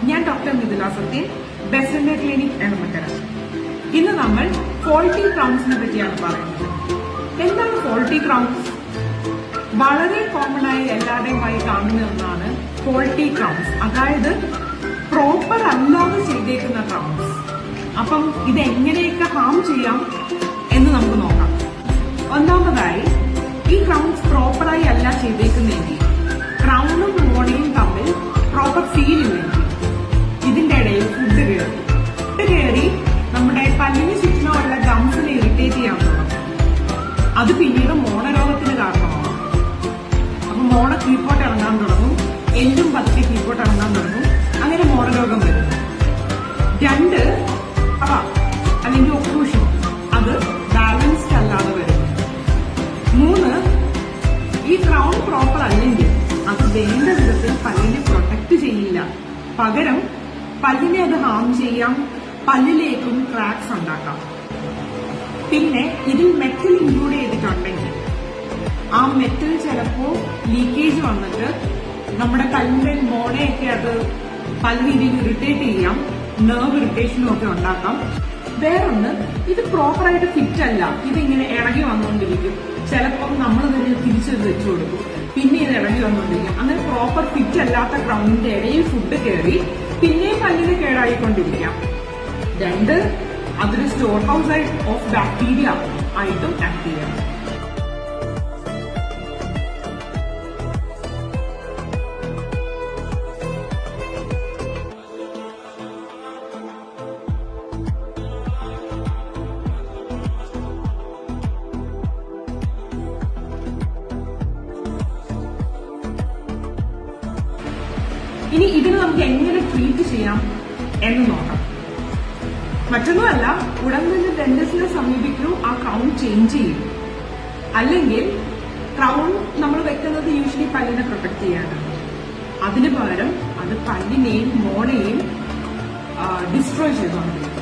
ഞാൻ doctor Mithula Sathyan, best dental clinic Elamakkara. ഇന്ന് നമ്മൾ ഫോൾട്ടി ക്രൗൺസിനെ പറ്റിയാണ് പറയുന്നത്. എന്താണ് ഫോൾട്ടി ക്രൗൺസ്? വളരെ കോമൺ ആയി എല്ലാവരുടെയുമായി കാണുന്ന ഒന്നാണ് ഫോൾട്ടി ക്രൗൺസ്, അതായത് പ്രോപ്പർ അല്ലാതെ ചെയ്തേക്കുന്ന ക്രൗൺസ്. അപ്പം ഇത് എങ്ങനെയൊക്കെ ഹാം ചെയ്യാം എന്ന് നമുക്ക് നോക്കാം. ഒന്നാമതായി, ഈ ക്രൗൺസ് പ്രോപ്പറായി അല്ല ചെയ്തേക്കുന്നെങ്കിൽ, ക്രൗണും മോണയും തമ്മിൽ പ്രോപ്പർ ഫീൽ ഇല്ലെങ്കിൽ ഇതിന്റെ ഇടയിൽ ഫുഡ് കയറി നമ്മുടെ പല്ലിന് ചുറ്റിനുള്ള ഗംസിനെ ഇറിറ്റേറ്റ് ചെയ്യാൻ തുടങ്ങും. അത് പിന്നീട് മോണരോഗത്തിന് കാരണമാകും. അപ്പൊ മോണ കീഴ്പോട്ട് ഇറങ്ങാൻ തുടങ്ങും, എല്ലും പതുക്കെ കീഴ്പോട്ട് ഇറങ്ങാൻ തുടങ്ങും. അങ്ങനെ മോണരോഗം വരും. 2, അല്ലെങ്കിൽ ഒക്ലൂഷൻ, അത് ബാലൻസ്ഡ് അല്ലാതെ വരും. 3, ഈ ക്രൗൺ പ്രോപ്പർ അല്ലെങ്കിൽ അത് വേണ്ട വിധത്തിൽ പല്ലിനെ പ്രൊട്ടക്ട് ചെയ്യില്ല. പകരം പല്ലിനെ അത് ഹാം ചെയ്യാം, പല്ലിലേക്കും ക്രാക്സ് ഉണ്ടാക്കാം. പിന്നെ ഇതിൽ മെറ്റൽ ഇൻക്ലൂഡ് ചെയ്തിട്ടുണ്ടെങ്കിൽ ആ മെറ്റൽ ചിലപ്പോ ലീക്കേജ് വന്നിട്ട് നമ്മുടെ പല്ലിന്റെ മോണയൊക്കെ അത് പല രീതിയിൽ ഇറിറ്റേറ്റ് ചെയ്യാം, നെർവ് ഇറിറ്റേഷനും ഒക്കെ ഉണ്ടാക്കാം. വേറൊന്ന്, ഇത് പ്രോപ്പറായിട്ട് ഫിറ്റ് അല്ല, ഇതിങ്ങനെ ഇളകി വന്നുകൊണ്ടിരിക്കും. ചിലപ്പം നമ്മൾ തന്നെ തിരിച്ചത് വെച്ചു കൊടുക്കും, പിന്നെ ഇത് ഇളകി വന്നുകൊണ്ടിരിക്കും. അങ്ങനെ പ്രോപ്പർ ഫിറ്റ് അല്ലാത്ത ക്രൗണിന്റെ ഇടയിൽ ഫുഡ് കയറി പിന്നെയും പല്ലിന് കേടായിക്കൊണ്ടിരിക്കാം. 2, അതൊരു സ്റ്റോർ ഹൗസ് ഓഫ് ബാക്ടീരിയ ആയിട്ടും ആക്ട് ചെയ്യാം. ഇനി ഇതിന് നമുക്ക് എങ്ങനെ ട്രീറ്റ് ചെയ്യാം എന്ന് നോക്കാം. മറ്റൊന്നുമല്ല, ഉടൻ തന്നെ ഡെന്റിസ്റ്റിനെ സമീപിക്കൂ, ആ ക്രൗൺ ചേഞ്ച് ചെയ്യും. അല്ലെങ്കിൽ ക്രൗൺ നമ്മൾ വെക്കുന്നത് യൂഷ്വലി പല്ലിനെ പ്രൊട്ടക്ട് ചെയ്യാനാണ്. അതിന് പകരം അത് പല്ലിനെയും മോണയെയും ഡിസ്ട്രോയ് ചെയ്തുകൊണ്ടിരിക്കും.